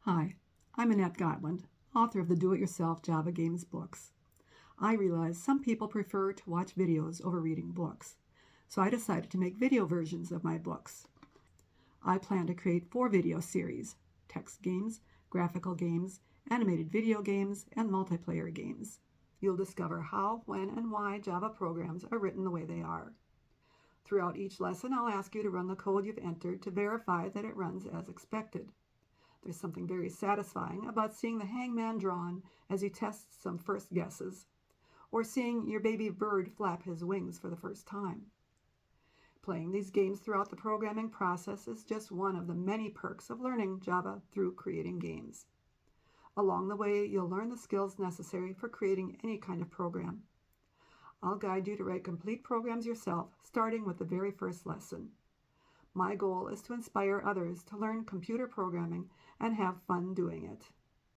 Hi, I'm Annette Godtland, author of the Do-It-Yourself Java Games books. I realize some people prefer to watch videos over reading books, so I decided to make video versions of my books. I plan to create 4 video series: text games, graphical games, animated video games, and multiplayer games. You'll discover how, when, and why Java programs are written the way they are. Throughout each lesson, I'll ask you to run the code you've entered to verify that it runs as expected. There's something very satisfying about seeing the hangman drawn as you test some first guesses, or seeing your baby bird flap his wings for the first time. Playing these games throughout the programming process is just one of the many perks of learning Java through creating games. Along the way, you'll learn the skills necessary for creating any kind of program. I'll guide you to write complete programs yourself, starting with the very first lesson. My goal is to inspire others to learn computer programming and have fun doing it.